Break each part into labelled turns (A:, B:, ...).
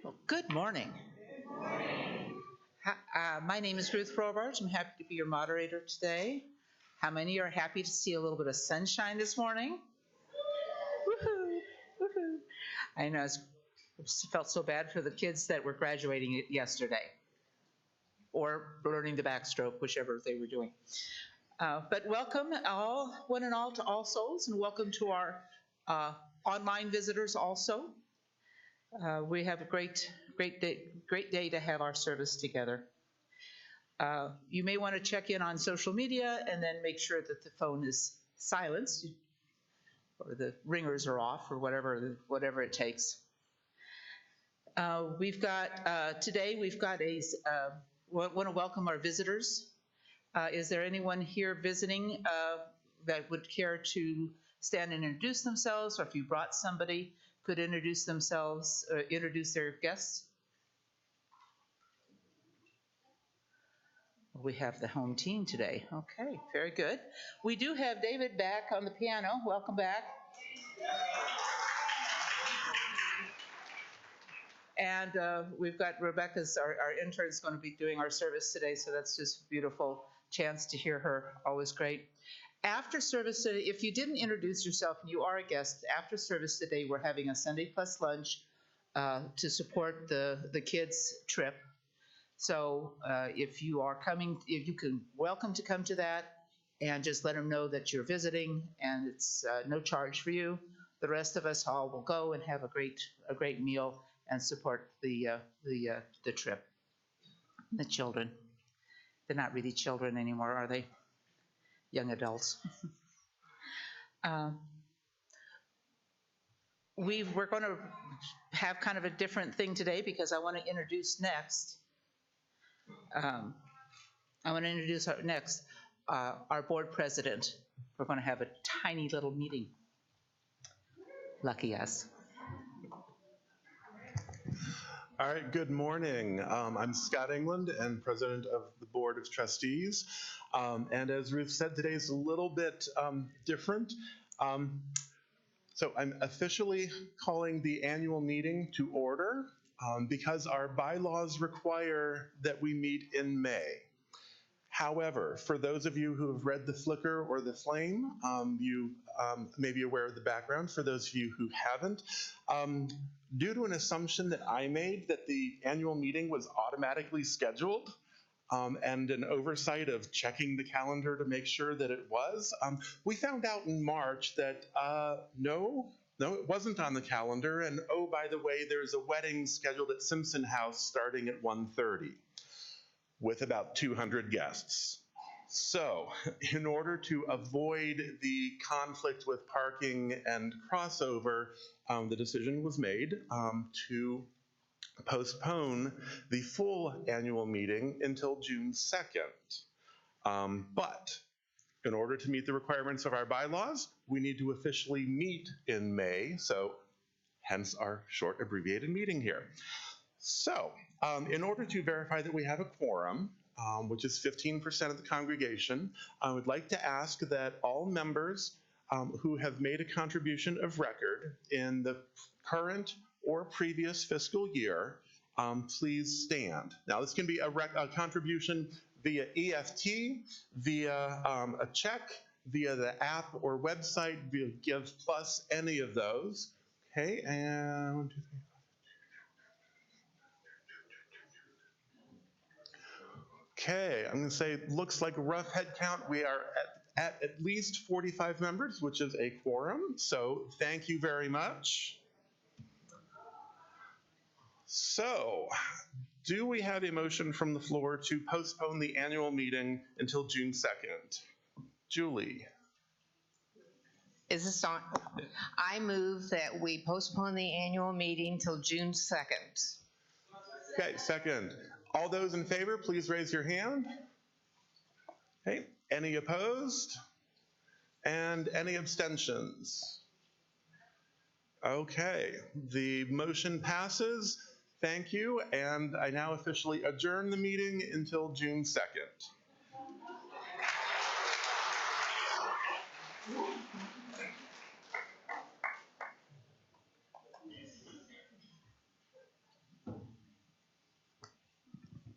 A: Well, good morning. My name is Ruth Robart. I'm happy to be your moderator today. How many are happy to see a little bit of sunshine this morning? Woohoo! Woohoo! I know, it felt so bad for the kids that were graduating yesterday or learning the backstroke, whichever they were doing. But welcome one and all to All Souls, and welcome to our online visitors also. We have a great day to have our service together. You may want to check in on social media and then make sure that the phone is silenced or the ringers are off or whatever it takes. Today we've got want to welcome our visitors. Is there anyone here visiting that would care to stand and introduce themselves, or if you brought somebody, could introduce themselves, introduce their guests? We have the home team today. Okay, very good. We do have David back on the piano. Welcome back. And we've got Rebecca's, our intern, is going to be doing our service today, so that's just a beautiful chance to hear her. Always great. After service today, if you didn't introduce yourself and you are a guest, after service today, we're having a Sunday Plus lunch to support the kids' trip. So if you are coming, if you can, welcome to come to that, and just let them know that you're visiting, and it's no charge for you. The rest of us all will go and have a great meal and support the trip. The children, they're not really children anymore, are they? Young adults. We're going to have kind of a different thing today because I want to introduce next. Our board president. We're going to have a tiny little meeting. Lucky us.
B: All right, good morning. I'm Scott England and president of the Board of Trustees. And as Ruth said, today is a little bit different. So I'm officially calling the annual meeting to order because our bylaws require that we meet in May. However, for those of you who have read The Flicker or The Flame, you may be aware of the background. For those of you who haven't, due to an assumption that I made that the annual meeting was automatically scheduled and an oversight of checking the calendar to make sure that it was, we found out in March that no, it wasn't on the calendar. And oh, by the way, there's a wedding scheduled at Simpson House starting at 1:30. with about 200 guests. So in order to avoid the conflict with parking and crossover, the decision was made to postpone the full annual meeting until June 2nd. But in order to meet the requirements of our bylaws, we need to officially meet in May, so hence our short abbreviated meeting here. So, in order to verify that we have a quorum, which is 15% of the congregation, I would like to ask that all members who have made a contribution of record in the current or previous fiscal year, please stand. Now, this can be a contribution via EFT, via a check, via the app or website, via Give Plus, any of those. Okay, and 1, 2, 3. Okay, I'm going to say looks like a rough head count. We are at least 45 members, which is a quorum. So thank you very much. So do we have a motion from the floor to postpone the annual meeting until June 2nd? Julie.
C: Is this on? I move that we postpone the annual meeting till June 2nd.
B: Okay, second. All those in favor, please raise your hand. Okay, any opposed? And any abstentions? Okay, the motion passes. Thank you, and I now officially adjourn the meeting until June 2nd.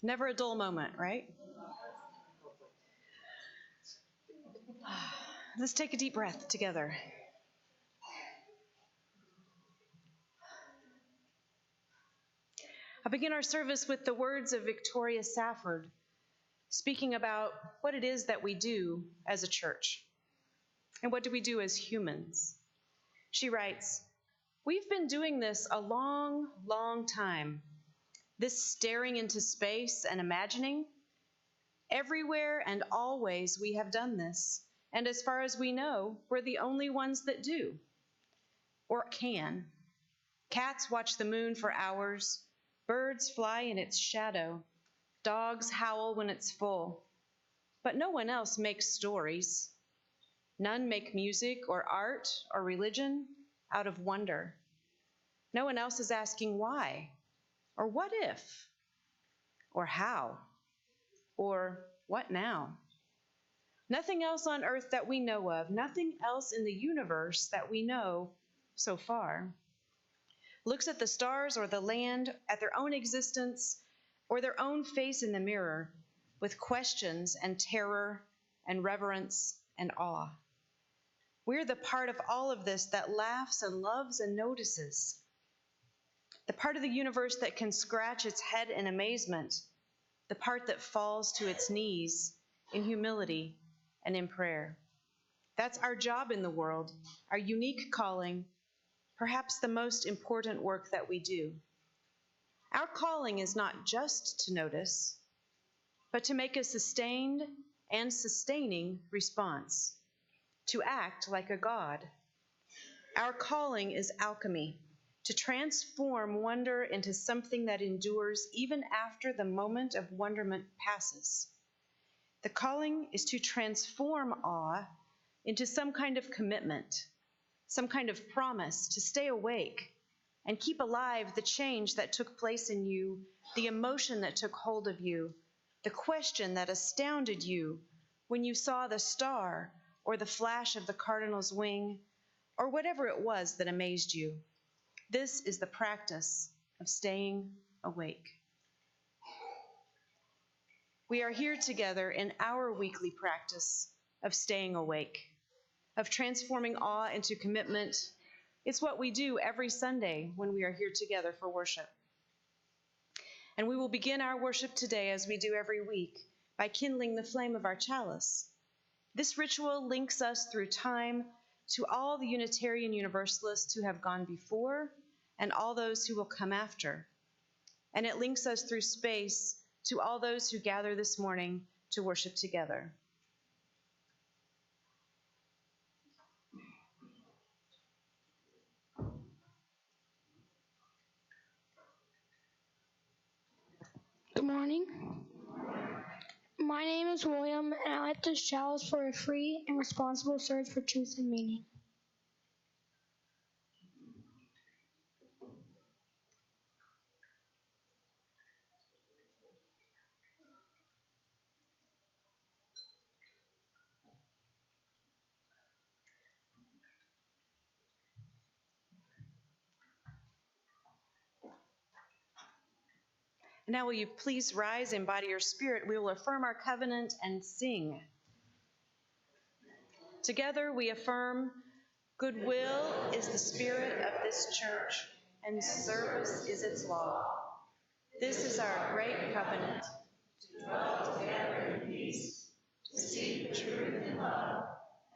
D: Never a dull moment, right? Let's take a deep breath together. I begin our service with the words of Victoria Safford, speaking about what it is that we do as a church. And what do we do as humans? She writes, "We've been doing this a long, long time. This staring into space and imagining. Everywhere and always we have done this. And as far as we know, we're the only ones that do. Or can. Cats watch the moon for hours. Birds fly in its shadow. Dogs howl when it's full. But no one else makes stories. None make music or art or religion out of wonder. No one else is asking why, or what if, or how, or what now. Nothing else on earth that we know of, nothing else in the universe that we know so far, looks at the stars or the land, at their own existence, or their own face in the mirror, with questions and terror and reverence and awe. We're the part of all of this that laughs and loves and notices. The part of the universe that can scratch its head in amazement. The part that falls to its knees in humility and in prayer. That's our job in the world, our unique calling, perhaps the most important work that we do. Our calling is not just to notice, but to make a sustained and sustaining response. To act like a God. Our calling is alchemy, to transform wonder into something that endures even after the moment of wonderment passes. The calling is to transform awe into some kind of commitment, some kind of promise to stay awake and keep alive the change that took place in you, the emotion that took hold of you, the question that astounded you when you saw the star or the flash of the cardinal's wing, or whatever it was that amazed you. This is the practice of staying awake. We are here together in our weekly practice of staying awake, of transforming awe into commitment. It's what we do every Sunday when we are here together for worship. And we will begin our worship today, as we do every week, by kindling the flame of our chalice. This ritual links us through time to all the Unitarian Universalists who have gone before and all those who will come after. And it links us through space to all those who gather this morning to worship together.
E: Good morning. My name is William, and I light this chalice for a free and responsible search for truth and meaning.
D: Now will you please rise and body your spirit? We will affirm our covenant and sing. Together we affirm, goodwill is the spirit of this church, and service is its law. This is our great covenant, to dwell together in peace, to seek the truth in love,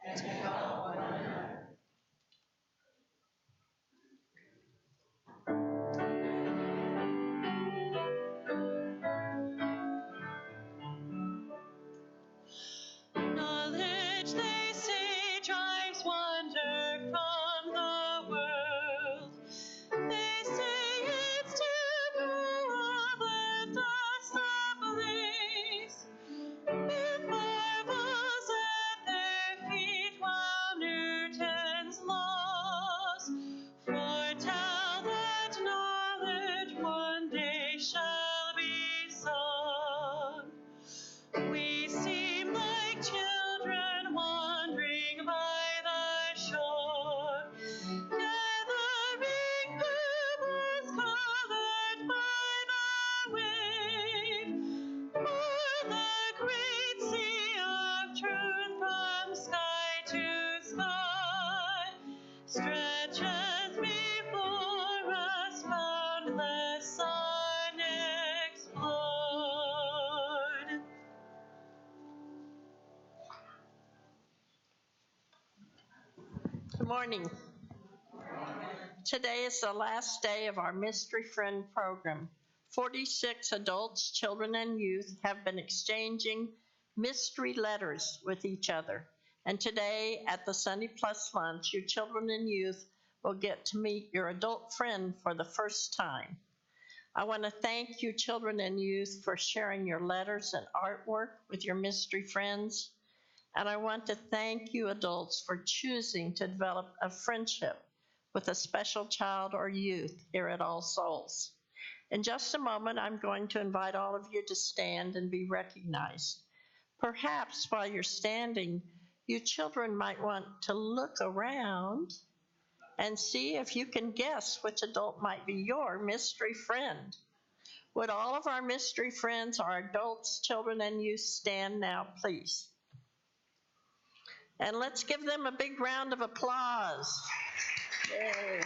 D: and to help one another.
F: Knowledge, they say, drives wonder from the world. They say it's to go over dust ablaze. It marvels at their feet while stretches before us, boundless unexplored.
G: Good morning. Today is the last day of our Mystery Friend program. 46 adults, children, and youth have been exchanging mystery letters with each other. And today at the Sunday Plus lunch, your children and youth will get to meet your adult friend for the first time. I want to thank you, children and youth, for sharing your letters and artwork with your mystery friends. And I want to thank you, adults, for choosing to develop a friendship with a special child or youth here at All Souls. In just a moment, I'm going to invite all of you to stand and be recognized. Perhaps while you're standing, you children might want to look around and see if you can guess which adult might be your mystery friend. Would all of our mystery friends, our adults, children, and youth stand now, please? And let's give them a big round of applause. Yay.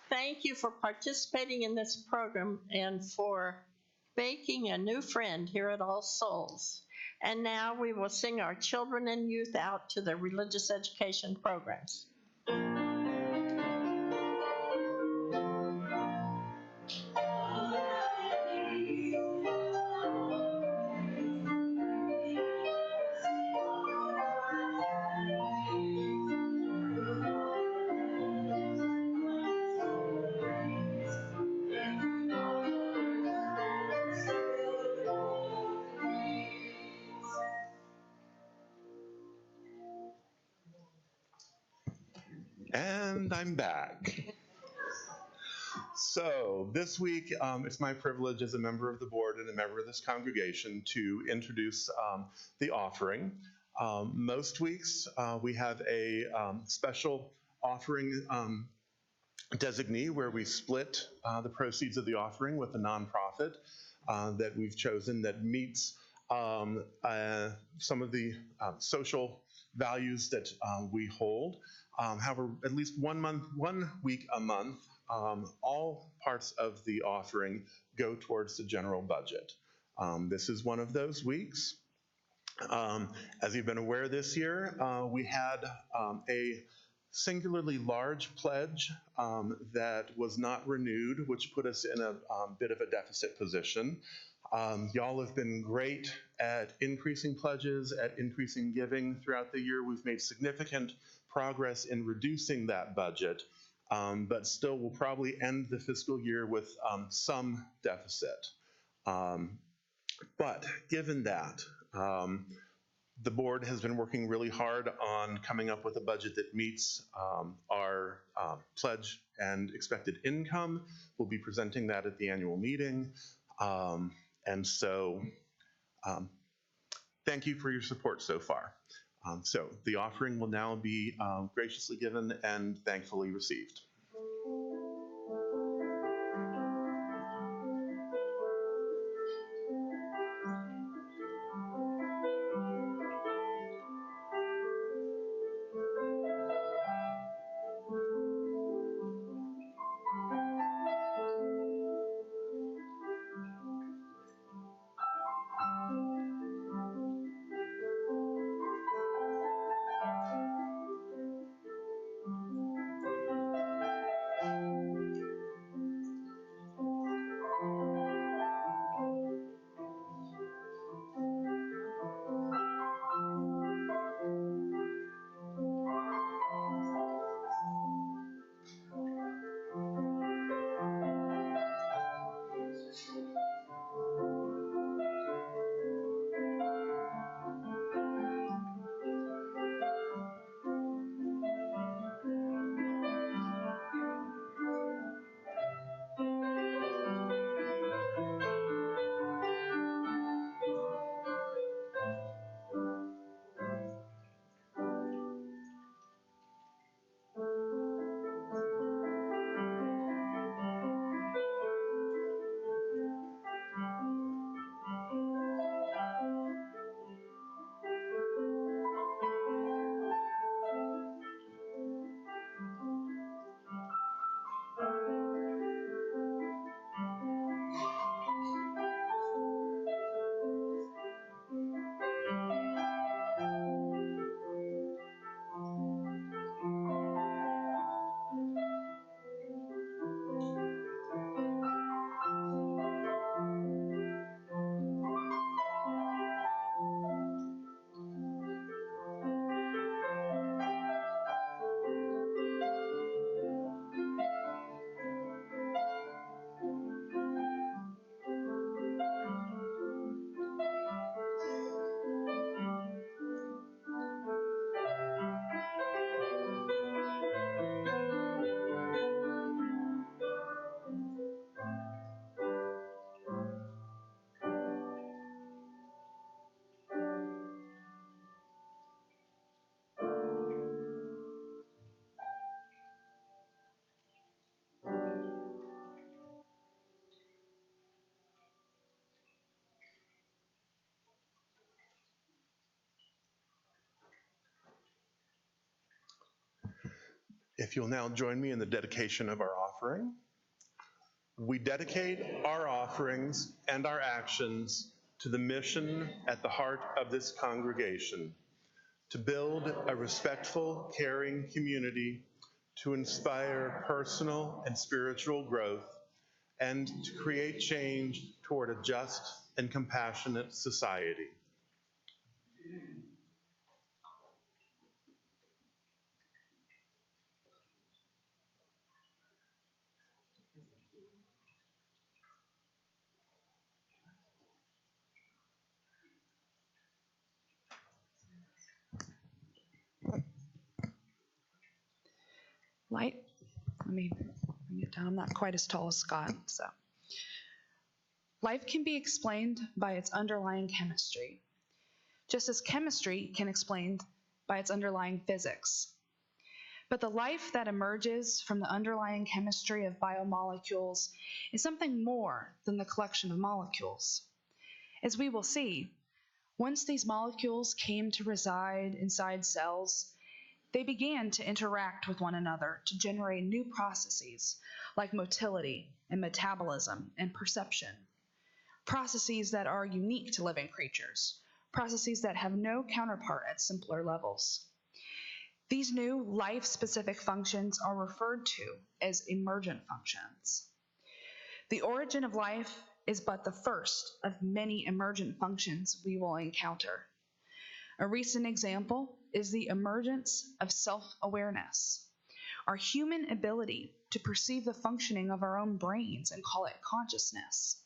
G: Thank you for participating in this program and for making a new friend here at All Souls. And now we will sing our children and youth out to their religious education programs.
B: And I'm back. So this week, it's my privilege as a member of the board and a member of this congregation to introduce the offering. Most weeks, we have a special offering designee where we split the proceeds of the offering with a nonprofit that we've chosen that meets some of the social values that we hold. However, at least 1 week a month, all parts of the offering go towards the general budget. This is one of those weeks. As you've been aware this year, we had a singularly large pledge that was not renewed, which put us in a bit of a deficit position. Y'all have been great at increasing pledges, at increasing giving throughout the year. We've made significant progress in reducing that budget, but still we'll probably end the fiscal year with some deficit. But given that, the board has been working really hard on coming up with a budget that meets our pledge and expected income. We'll be presenting that at the annual meeting. And so thank you for your support so far. So the offering will now be graciously given and thankfully received. If you'll now join me in the dedication of our offering. We dedicate our offerings and our actions to the mission at the heart of this congregation, to build a respectful, caring community, to inspire personal and spiritual growth, and to create change toward a just and compassionate society.
H: Light, let me bring it down. I'm not quite as tall as Scott, so. Life can be explained by its underlying chemistry, just as chemistry can be explained by its underlying physics. But the life that emerges from the underlying chemistry of biomolecules is something more than the collection of molecules. As we will see, once these molecules came to reside inside cells, they began to interact with one another to generate new processes like motility and metabolism and perception. Processes that are unique to living creatures, processes that have no counterpart at simpler levels. These new life-specific functions are referred to as emergent functions. The origin of life is but the first of many emergent functions we will encounter. A recent example is the emergence of self-awareness, our human ability to perceive the functioning of our own brains and call it consciousness.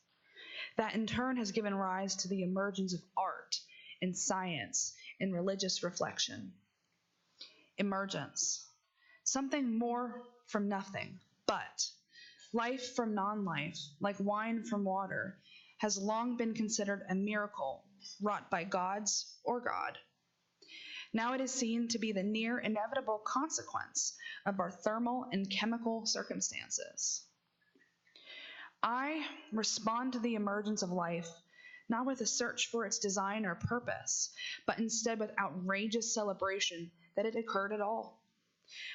H: That in turn has given rise to the emergence of art and science and religious reflection. Emergence, something more from nothing, but life from non-life, like wine from water, has long been considered a miracle wrought by gods or God. Now it is seen to be the near inevitable consequence of our thermal and chemical circumstances. I respond to the emergence of life not with a search for its design or purpose, but instead with outrageous celebration that it occurred at all.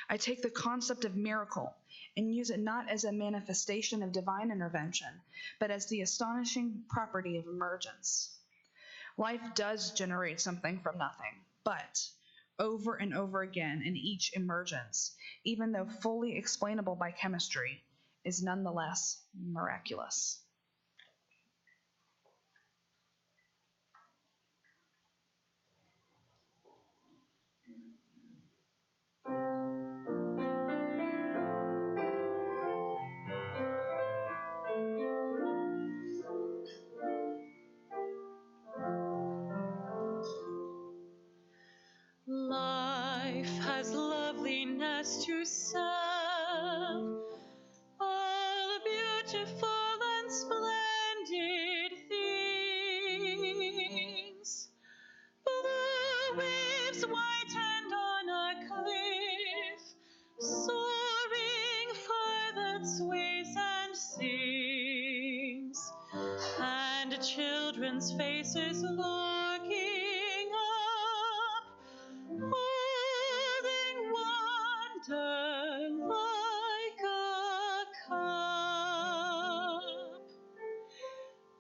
H: I take the concept of miracle and use it not as a manifestation of divine intervention, but as the astonishing property of emergence. Life does generate something from nothing, but over and over again in each emergence, even though fully explainable by chemistry, is nonetheless miraculous.
F: Life has loveliness to sell, all beautiful and splendid things. Blue waves whitened on a cliff, soaring far that sways and sings, and children's faces looking up, holding wonder like a cup.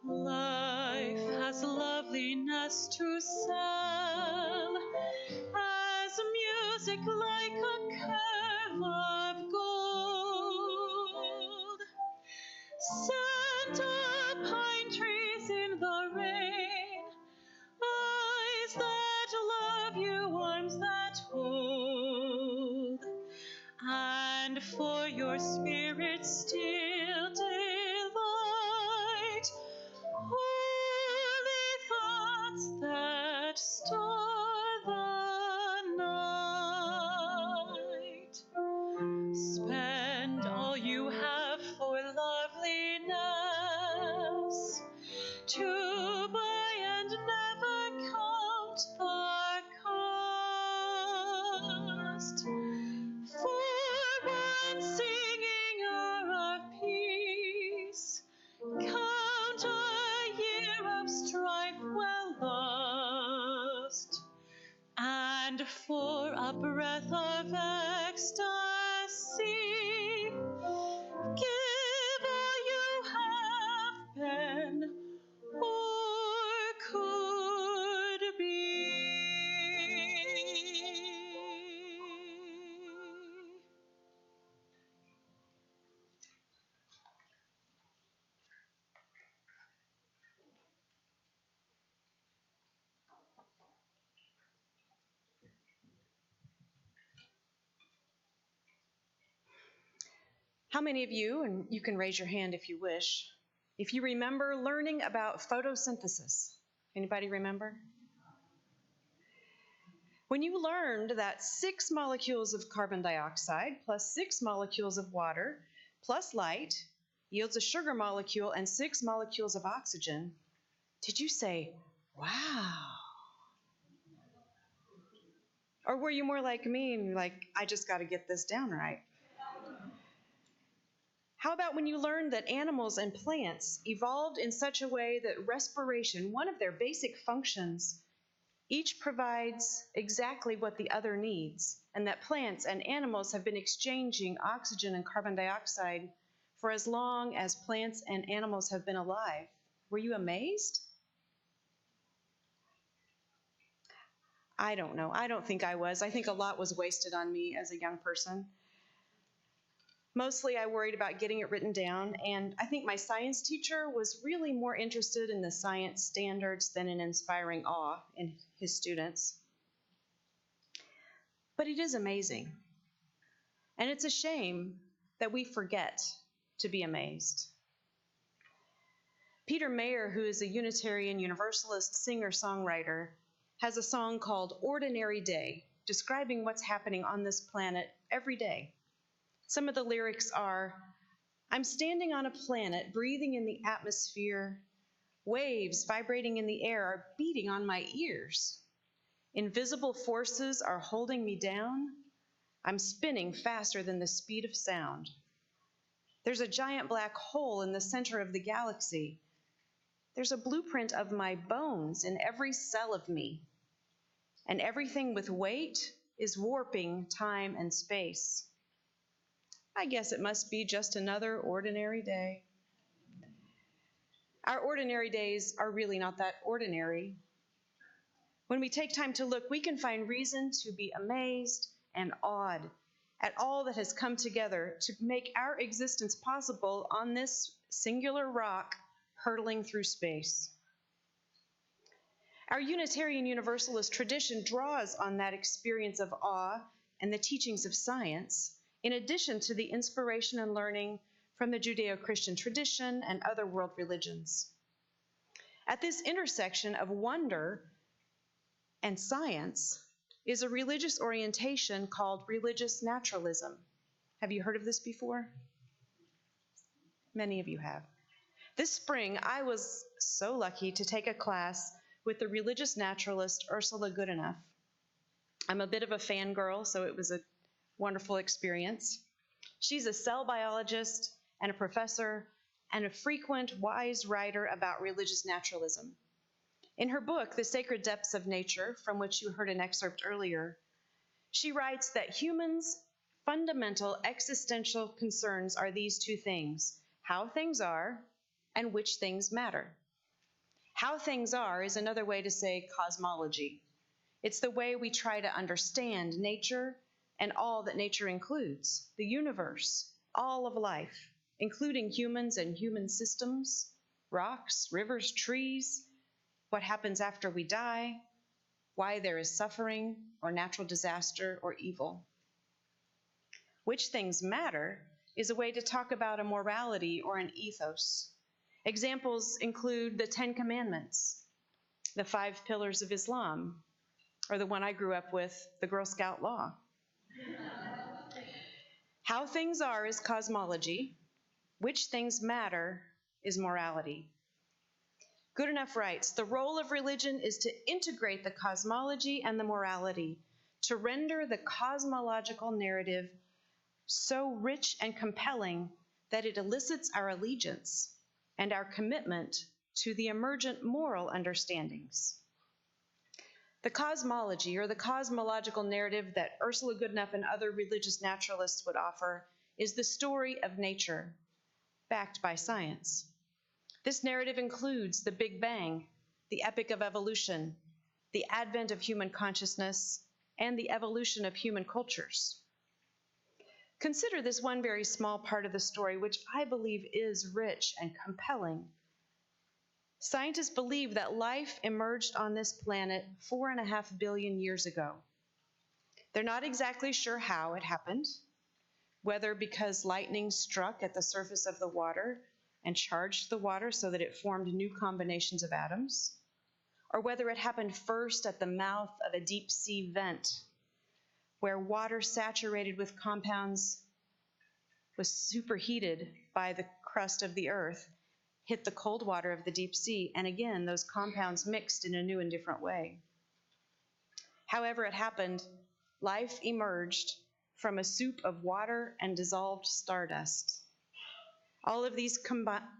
F: Life has loveliness to sell, as music like a curve of gold. Scent of pine trees in the rain, eyes that love you, arms that hold, and for your spirit still delight, holy thoughts that store the night. Spend all you have for loveliness, to buy and never count the cost. For one singing hour of peace, count a year of strife well lost, and for a breath of ecstasy, see. Give all you have been or could be.
D: How many of you, and you can raise your hand if you wish, if you remember learning about photosynthesis? Anybody remember? When you learned that 6 molecules of carbon dioxide plus 6 molecules of water plus light yields a sugar molecule and 6 molecules of oxygen, did you say, wow? Or were you more like me and like, I just got to get this down right? How about when you learned that animals and plants evolved in such a way that respiration, one of their basic functions, each provides exactly what the other needs, and that plants and animals have been exchanging oxygen and carbon dioxide for as long as plants and animals have been alive? Were you amazed? I don't know. I don't think I was. I think a lot was wasted on me as a young person. Mostly I worried about getting it written down, and I think my science teacher was really more interested in the science standards than in inspiring awe in his students. But it is amazing. And it's a shame that we forget to be amazed. Peter Mayer, who is a Unitarian Universalist singer-songwriter, has a song called Ordinary Day, describing what's happening on this planet every day. Some of the lyrics are, I'm standing on a planet, breathing in the atmosphere. Waves vibrating in the air are beating on my ears. Invisible forces are holding me down. I'm spinning faster than the speed of sound. There's a giant black hole in the center of the galaxy. There's a blueprint of my bones in every cell of me. And everything with weight is warping time and space. I guess it must be just another ordinary day. Our ordinary days are really not that ordinary. When we take time to look, we can find reason to be amazed and awed at all that has come together to make our existence possible on this singular rock hurtling through space. Our Unitarian Universalist tradition draws on that experience of awe and the teachings of science, in addition to the inspiration and learning from the Judeo-Christian tradition and other world religions. At this intersection of wonder and science is a religious orientation called religious naturalism. Have you heard of this before? Many of you have. This spring, I was so lucky to take a class with the religious naturalist Ursula Goodenough. I'm a bit of a fangirl, so it was a wonderful experience. She's a cell biologist and a professor and a frequent wise writer about religious naturalism. In her book, The Sacred Depths of Nature, from which you heard an excerpt earlier, she writes that humans' fundamental existential concerns are these two things: how things are and which things matter. How things are is another way to say cosmology. It's the way we try to understand nature and all that nature includes, the universe, all of life, including humans and human systems, rocks, rivers, trees, what happens after we die, why there is suffering or natural disaster or evil. Which things matter is a way to talk about a morality or an ethos. Examples include the 10 Commandments, the 5 pillars of Islam, or the one I grew up with, the Girl Scout Law. How things are is cosmology. Which things matter is morality. Goodenough writes, the role of religion is to integrate the cosmology and the morality, to render the cosmological narrative so rich and compelling that it elicits our allegiance and our commitment to the emergent moral understandings. The cosmology, or the cosmological narrative that Ursula Goodenough and other religious naturalists would offer, is the story of nature, backed by science. This narrative includes the Big Bang, the epic of evolution, the advent of human consciousness, and the evolution of human cultures. Consider this one very small part of the story, which I believe is rich and compelling. Scientists believe that life emerged on this planet 4.5 billion years ago. They're not exactly sure how it happened, whether because lightning struck at the surface of the water and charged the water so that it formed new combinations of atoms, or whether it happened first at the mouth of a deep sea vent, where water saturated with compounds was superheated by the crust of the earth, hit the cold water of the deep sea, and again, those compounds mixed in a new and different way. However it happened, life emerged from a soup of water and dissolved stardust. All of these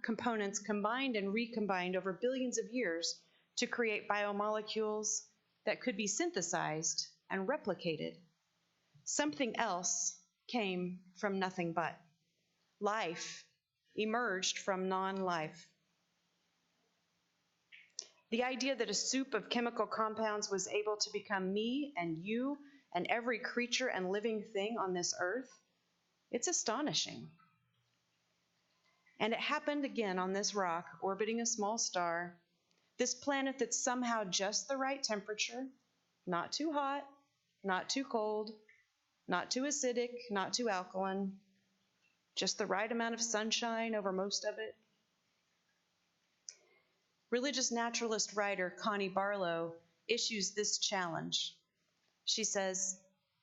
D: components combined and recombined over billions of years to create biomolecules that could be synthesized and replicated. Something else came from nothing but. Life emerged from non-life. The idea that a soup of chemical compounds was able to become me and you and every creature and living thing on this earth, it's astonishing. And it happened again on this rock, orbiting a small star, this planet that's somehow just the right temperature, not too hot, not too cold, not too acidic, not too alkaline, just the right amount of sunshine over most of it. Religious naturalist writer Connie Barlow issues this challenge. She says,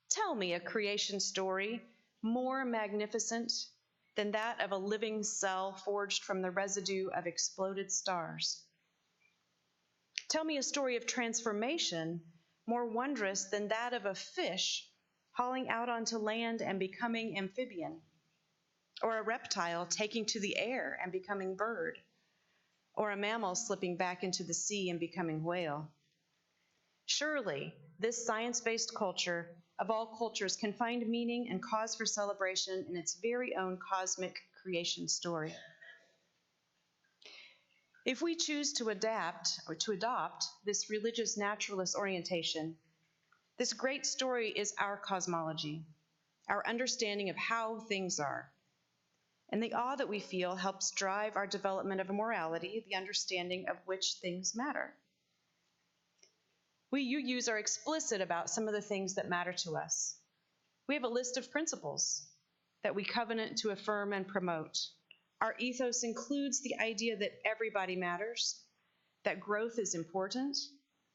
D: "Tell me a creation story more magnificent than that of a living cell forged from the residue of exploded stars. Tell me a story of transformation more wondrous than that of a fish hauling out onto land and becoming amphibian, or a reptile taking to the air and becoming bird, or a mammal slipping back into the sea and becoming whale. Surely, this science-based culture of all cultures can find meaning and cause for celebration in its very own cosmic creation story. If we choose to adopt this religious naturalist orientation, this great story is our cosmology, our understanding of how things are. And the awe that we feel helps drive our development of morality, the understanding of which things matter. We UUs are explicit about some of the things that matter to us. We have a list of principles that we covenant to affirm and promote. Our ethos includes the idea that everybody matters, that growth is important,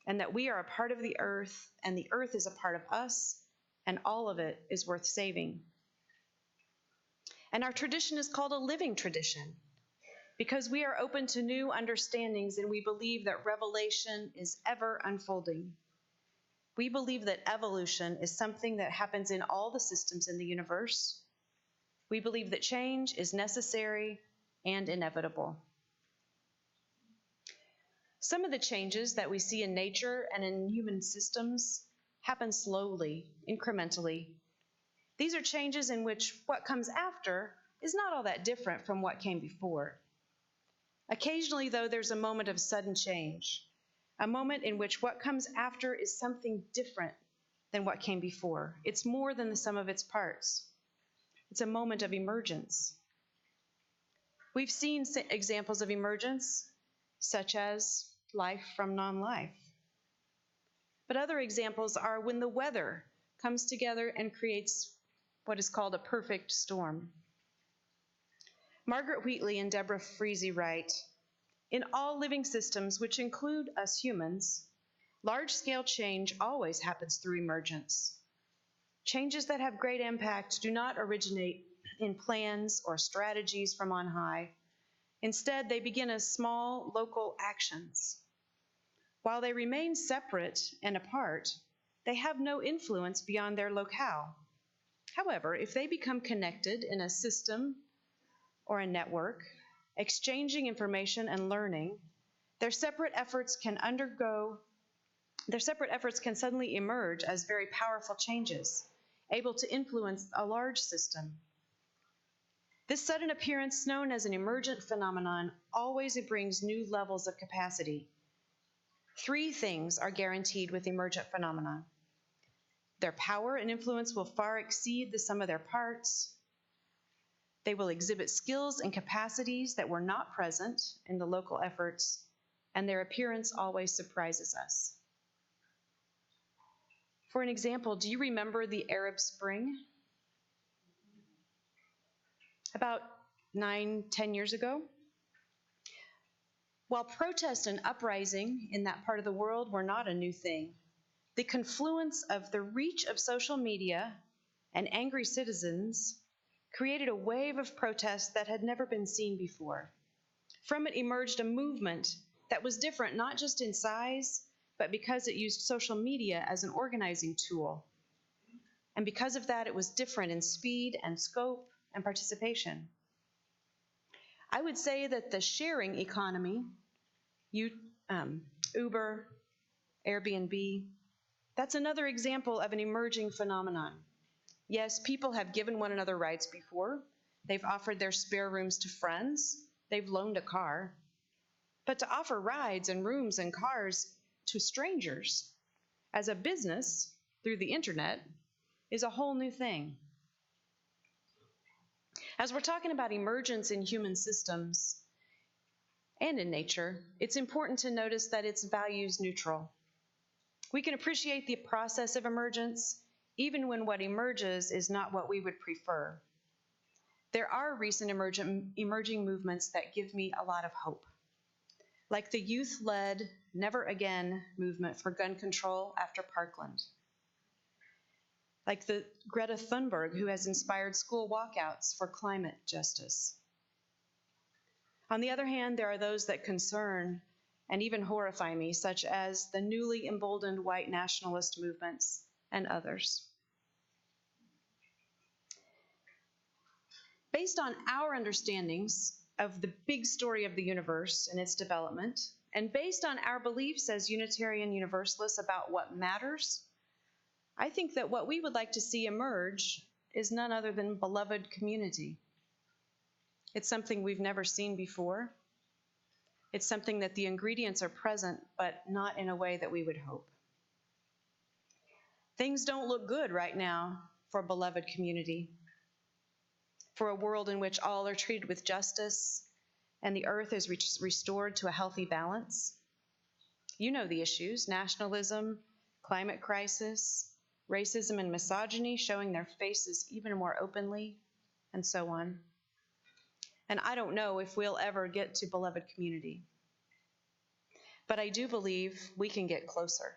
D: and that we are a part of the earth, and the earth is a part of us, and all of it is worth saving. And our tradition is called a living tradition because we are open to new understandings and we believe that revelation is ever unfolding. We believe that evolution is something that happens in all the systems in the universe. We believe that change is necessary and inevitable. Some of the changes that we see in nature and in human systems happen slowly, incrementally. These are changes in which what comes after is not all that different from what came before. Occasionally, though, there's a moment of sudden change, a moment in which what comes after is something different than what came before. It's more than the sum of its parts. It's a moment of emergence. We've seen examples of emergence, such as life from non-life. But other examples are when the weather comes together and creates what is called a perfect storm. Margaret Wheatley and Deborah Freese write, "In all living systems, which include us humans, large-scale change always happens through emergence. Changes that have great impact do not originate in plans or strategies from on high. Instead, they begin as small local actions. While they remain separate and apart, they have no influence beyond their locale. However, if they become connected in a system or a network, exchanging information and learning, their separate efforts can undergo Their separate efforts can suddenly emerge as very powerful changes, able to influence a large system. This sudden appearance, known as an emergent phenomenon, always brings new levels of capacity. 3 things are guaranteed with emergent phenomena. Their power and influence will far exceed the sum of their parts. They will exhibit skills and capacities that were not present in the local efforts, and their appearance always surprises us. For an example, do you remember the Arab Spring? About 9-10 years ago? While protest and uprising in that part of the world were not a new thing, the confluence of the reach of social media and angry citizens created a wave of protest that had never been seen before. From it emerged a movement that was different not just in size, but because it used social media as an organizing tool. And because of that, it was different in speed and scope and participation. I would say that the sharing economy, Uber, Airbnb, that's another example of an emerging phenomenon. Yes, people have given one another rides before. They've offered their spare rooms to friends. They've loaned a car. But to offer rides and rooms and cars to strangers as a business through the internet is a whole new thing. As we're talking about emergence in human systems and in nature, it's important to notice that it's values neutral. We can appreciate the process of emergence even when what emerges is not what we would prefer. There are recent emerging movements that give me a lot of hope, like the youth-led Never Again movement for gun control after Parkland, like the Greta Thunberg, who has inspired school walkouts for climate justice. On the other hand, there are those that concern and even horrify me, such as the newly emboldened white nationalist movements and others. Based on our understandings of the big story of the universe and its development, and based on our beliefs as Unitarian Universalists about what matters, I think that what we would like to see emerge is none other than beloved community. It's something we've never seen before. It's something that the ingredients are present, but not in a way that we would hope. Things don't look good right now for beloved community, for a world in which all are treated with justice and the earth is restored to a healthy balance. You know the issues: nationalism, climate crisis, racism and misogyny showing their faces even more openly, and so on. And I don't know if we'll ever get to beloved community. But I do believe we can get closer.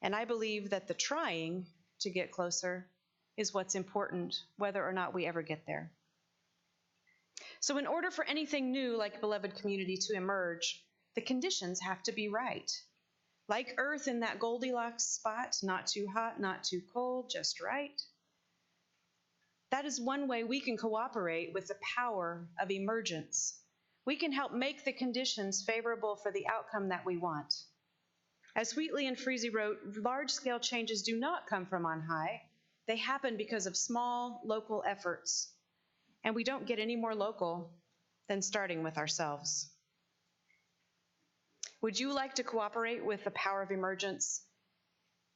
D: And I believe that the trying to get closer is what's important, whether or not we ever get there. So in order for anything new like beloved community to emerge, the conditions have to be right. Like Earth in that Goldilocks spot, not too hot, not too cold, just right. That is one way we can cooperate with the power of emergence. We can help make the conditions favorable for the outcome that we want. As Wheatley and Freese wrote, large-scale changes do not come from on high. They happen because of small, local efforts. And we don't get any more local than starting with ourselves. Would you like to cooperate with the power of emergence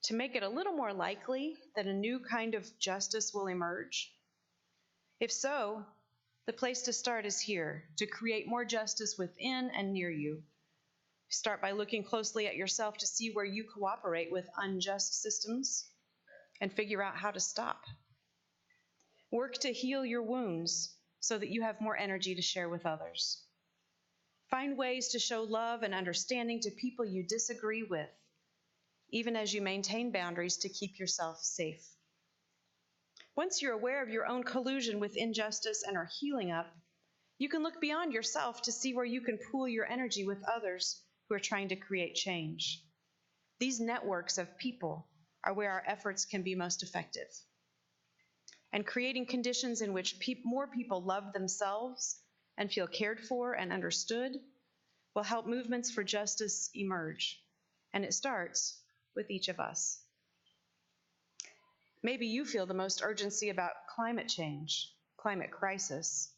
D: to make it a little more likely that a new kind of justice will emerge? If so, the place to start is here, to create more justice within and near you. Start by looking closely at yourself to see where you cooperate with unjust systems and figure out how to stop. Work to heal your wounds so that you have more energy to share with others. Find ways to show love and understanding to people you disagree with, even as you maintain boundaries to keep yourself safe. Once you're aware of your own collusion with injustice and are healing up, you can look beyond yourself to see where you can pool your energy with others who are trying to create change. These networks of people are where our efforts can be most effective. And creating conditions in which more people love themselves and feel cared for and understood will help movements for justice emerge and it starts with each of us. Maybe you feel the most urgency about climate change, climate crisis,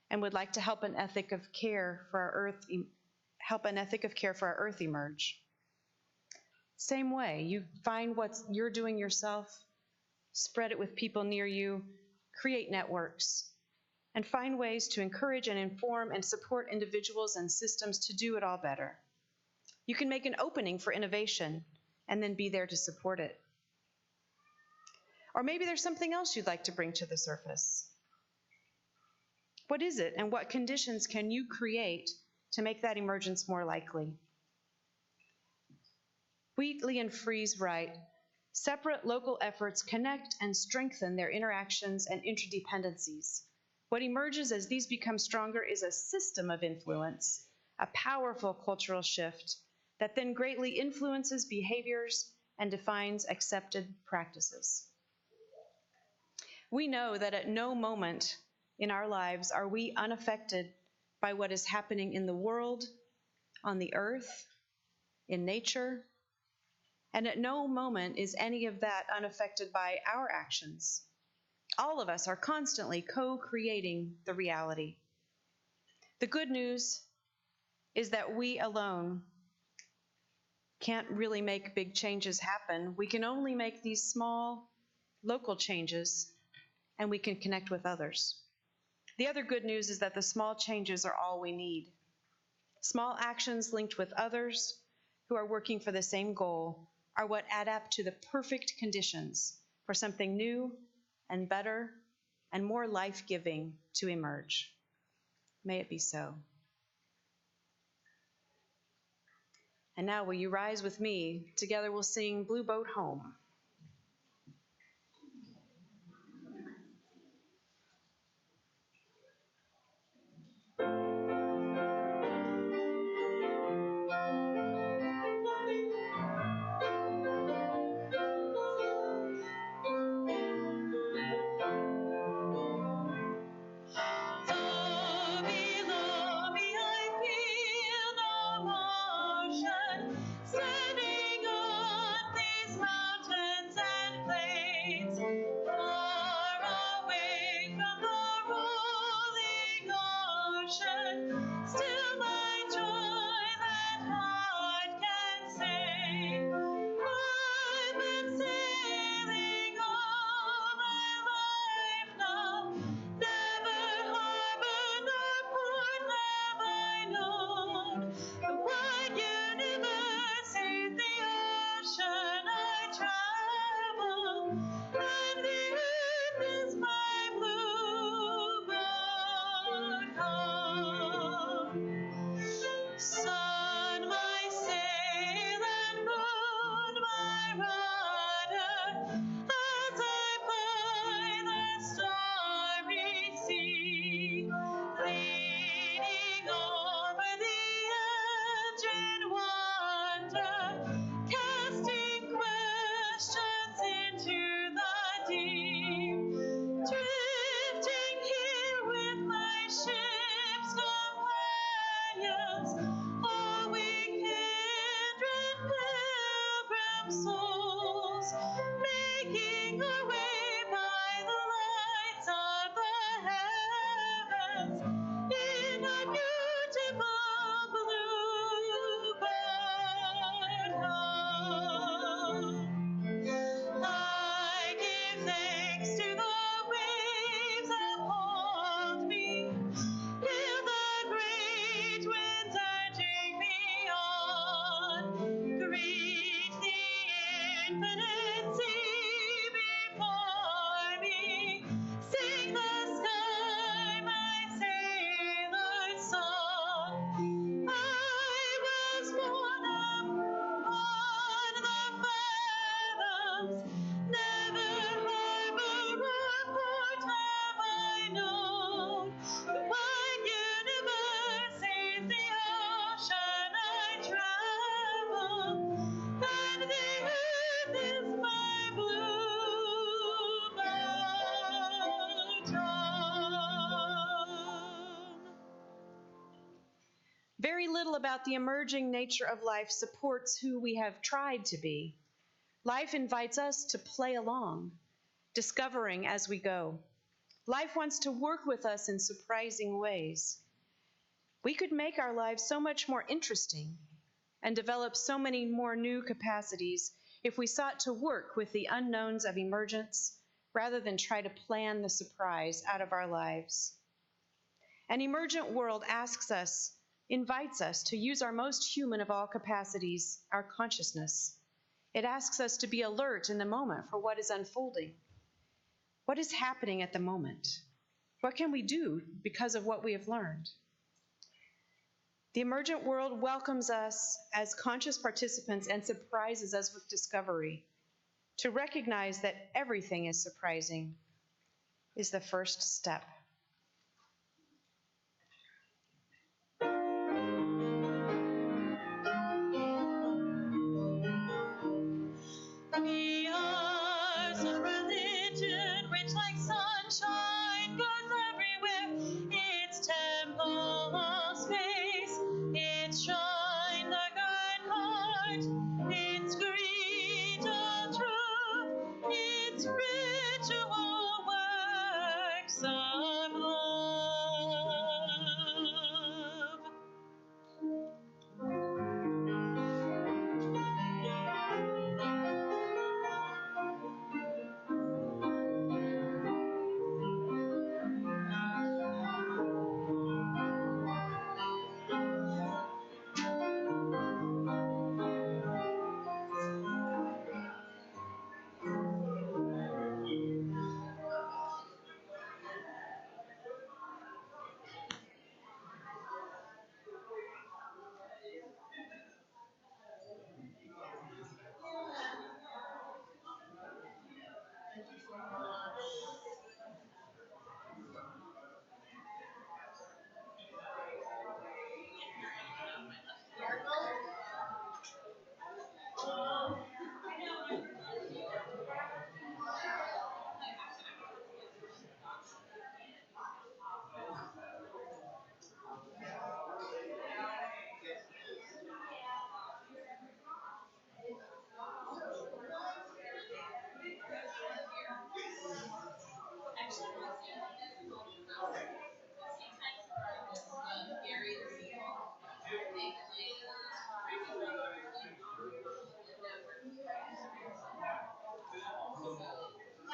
D: and would like to help an ethic of care for our earth emerge. Same way, you find what you're doing yourself, spread it with people near you, create networks, and find ways to encourage and inform and support individuals and systems to do it all better. You can make an opening for innovation and then be there to support it. Or maybe there's something else you'd like to bring to the surface. What is it, and what conditions can you create to make that emergence more likely? Wheatley and Freeze write, separate local efforts connect and strengthen their interactions and interdependencies. What emerges as these become stronger is a system of influence, a powerful cultural shift that then greatly influences behaviors and defines accepted practices. We know that at no moment in our lives are we unaffected by what is happening in the world, on the earth, in nature, and at no moment is any of that unaffected by our actions. All of us are constantly co-creating the reality. The good news is that we alone can't really make big changes happen. We can only make these small local changes, and we can connect with others. The other good news is that the small changes are all we need. Small actions linked with others who are working for the same goal are what add up to the perfect conditions for something new and better and more life-giving to emerge. May it be so. And now will you rise with me? Together we'll sing Blue Boat Home. about the emerging nature of life supports who we have tried to be. Life invites us to play along, discovering as we go. Life wants to work with us in surprising ways. We could make our lives so much more interesting and develop so many more new capacities if we sought to work with the unknowns of emergence rather than try to plan the surprise out of our lives. An emergent world invites us to use our most human of all capacities, our consciousness. It asks us to be alert in the moment for what is unfolding. What is happening at the moment? What can we do because of what we have learned? The emergent world welcomes us as conscious participants and surprises us with discovery. To recognize that everything is surprising is the first step.